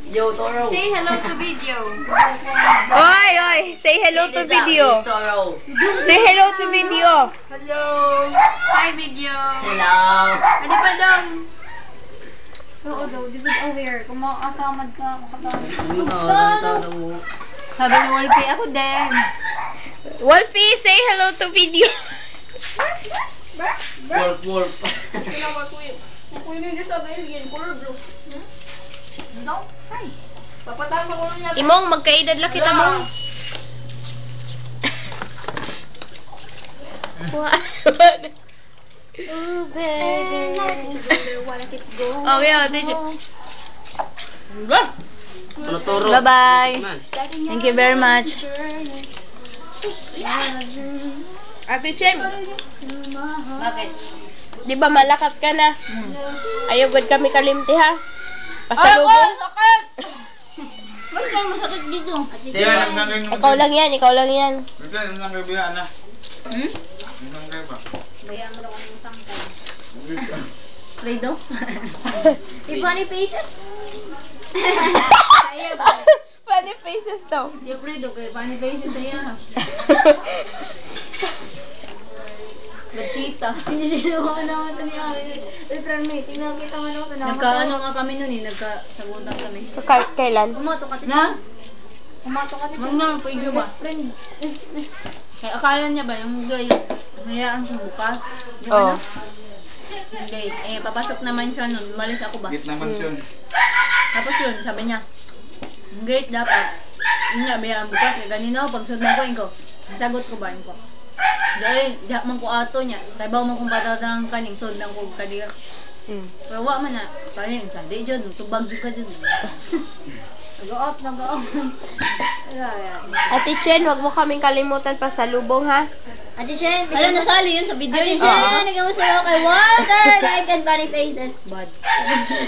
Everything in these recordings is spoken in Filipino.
Yo, Toro. Say hello to video. Oy, say hello to video. Toro. Say hello to video. Hello. Hi video. Hello. Ano pa daw? Oo daw, di ba aware? Kung makakasamad ka, makakasamad. Sabi ni Wolfie, ako din. Wolfie, say hello to video. Wolf. Kung yun yung sabi, yun, color blue. No? Hi. Papatahan ko lang yan. Imong, magkaedad lang kita mo. Oh, baby. Wanna keep going. Okay, teacher. Ano, Toro? Bye-bye. Thank you very much. Ate Chem, Bakit? di ba malakat ka na? Ayaw good kami kalimti ha? Pasalubong? Ba't kayo masakit dito? Ikaw lang yan. Bayaan mo daw kami ng sangkay. Play-doh? Yung funny faces? Kaya ba? Funny faces daw. Yung play-doh kaya funny faces kaya. Bachita. Hindi ko naman ito niya. Uy, friend mate, tingnan kita mo naman. Nagkaano nga kami nun eh, nagkasagutan kami. Kailan? Pumato ka, tito. Na? Pumato ka, tito. Wag na, pwede ba? Friend. Kaya akala niya ba yung gay, hayaan sa bukas? Yung Oo. ano? Yung gay, papasok naman siya nun, umalis ako ba? Gitna mansyon. Tapos yun, sabi niya, yung gate dapat, yun nga, bayaan bukas, kaya ganina ako, pagsundan ko, sagot ko ba, ko. Dahil, diyak man ko ato niya, kaya ba mo kung patatarang kaning, sundan ko, kadiga. Pero wak man na, kaya yun, di dyan, tubag dyan ka dyan. Nag-out. Wala yan. Ate Chen, wag mo kaming kalimutan pa sa lubong ha? Ate Shen, Alam, nasali yun sa video Ate yun. Shen, nagamusta ako kay Walter, like and funny faces. Bad.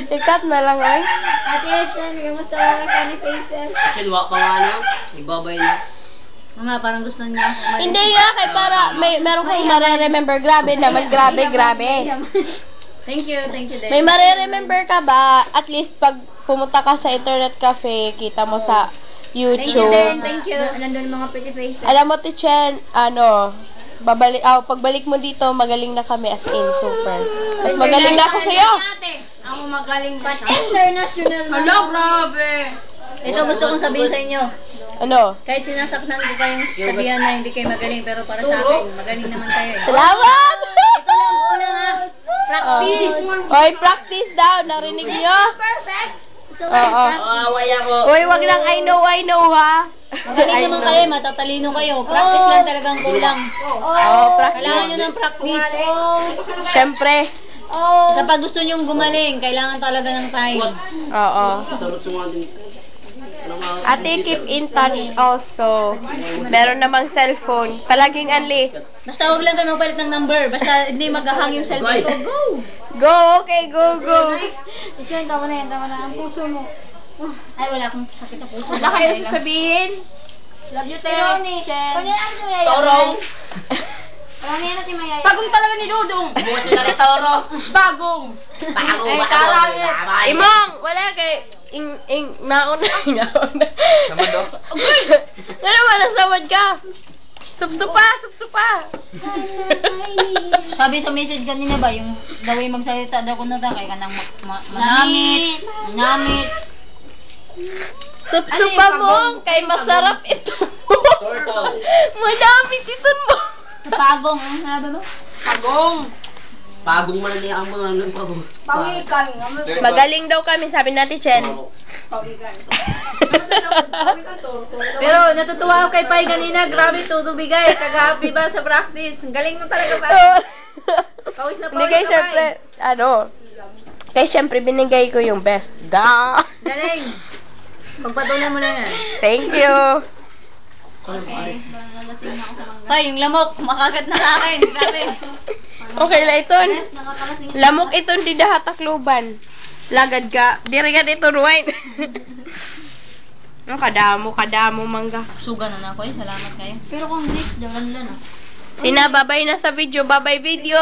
Ikat na lang ay. Ate Shen, nagamusta ako kay funny faces. Chilwa pa nga na. Ibabay na. Nga, parang gusto niya ako umalis. Hindi nga, kay para meron kong mareremember. Grabe naman, grabe. Thank you din. May mareremember ka ba? At least pag pumunta ka sa internet cafe, kita mo sa YouTube. Thank you. Nandun mga pretty faces. Alam mo, Tichen, pagbalik mo dito, magaling na kami as in, super. Mas magaling na ako sa'yo. Ako magaling pa siya. International. Hello, grabe! Ito gusto kong sabihin sa inyo. Ano? Kahit sinasaktan ko kayong sabihan na hindi kayo magaling, pero para sa akin, magaling naman kayo eh. Salamat! Ito lang una nga. Practice! Oy, practice daw. Narinig niyo? Perfect. So, Oo. Away ako. Uy, wag lang I know ha. Magaling naman kayo, matatalino kayo. Practice lang talagang kulang. Practice. Kailangan nyo ng practice. Siyempre. Kapag gusto nyong gumaling, kailangan talaga ng time. Oo. Sarot sa mga din. Ate, keep in touch also. Meron namang cellphone. Palaging anli. Basta huwag lang kayo magpalit ng number. Basta hindi maghahang yung cellphone ko. Go! Go, okay, go. Ito tama na yan. Ang puso mo. Ay, wala akong sakit sa puso. Wala kayo sasabihin? Love you, te. Chen. Torong. Wala na yan natin mayaya. Bagong talaga ni Dudong. Bukas na ni Toro. Bagong. Bago. Imong, wala kay nauna. Naman daw. Ano ba, nasawad ka? Supsupa. Sabi sa message kanina ba, yung the way magsalita daw ko na kaya ka nang manamit. Supsupa mo, kay masarap ito. Turtle. Madami ito mo. Pagong, ano sabi mo? Pagong man niya ang mga pagong. Magaling daw kami, sabi natin, Chen. Pero natutuwa ako kay Pai kanina, grabe tutubigay, taga-happy ba sa practice. Ang galing mo talaga ba? Pawis na Hindi pawis kay ka syempre, kay syempre binigay ko yung best. Galing! Pagpatuloy mo na yan. Thank you. Okay. Nalasing na ako sa mangga. Pai, yung lamok, kumakagat na sa akin. Grabe. Okay na iton. Yes, nakakalasing. Lamok iton di dahatakluban. Lagad ka. Dirigat ito ruwain. Kadamo mangga. Suga na ako eh, salamat kayo. Pero kung grapes daw, lanlan ah. Sina, babay na sa video. Babay video.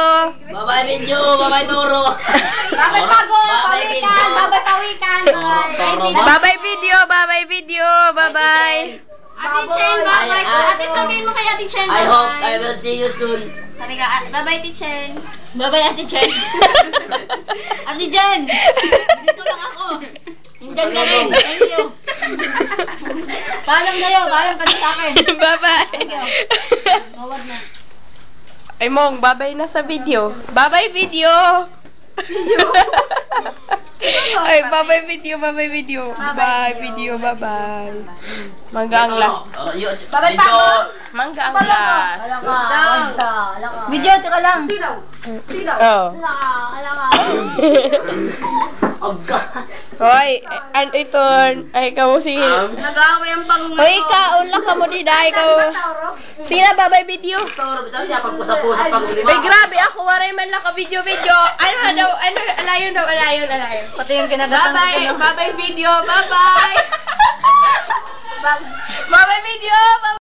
Bye-bye, video. Bye-bye, Toro. Babay bago, Bye-bye, pawikan, video. babay pawikan. Toro. Babay video. Babay video. Bye-bye. Ate Chen, babay. Ate, sabihin mo kay Ate Chen, I hope bye-bye. I will see you soon. Sabi ka, bye-bye, Ate Chen. Bye-bye, Ate Chen. Ate Jen! Dito lang ako. Nandyan ka rin. Thank you. Paalam kayo. Paalam ka din sa akin. Bye-bye. Mawag na. Ay, Mong, babay na sa video. Babay video. Ay, babay video. Babay video. Bye video. Bye-bye. Mangga ang last. Bye-bye, Video. Paco. Mangga ang last. Alam ka. Video, teka lang. Silaw. Silaw. Oh. Oh, God. Hoy, ano ito? Ay, ikaw si... Nag-aaway ang pangunga. Hoy, kaon lang ka mo di dahil ikaw. Sina, babay video. Toro, bisa niya pagpusa-pusa pag ulima. Ay, grabe ako. Waray man lang ka video-video. Ano daw? Ano? Alayon daw. Alayon. Pati yung kinagatan Bye-bye. Bye-bye video. Bye-bye. Bye-bye video. Bye-bye.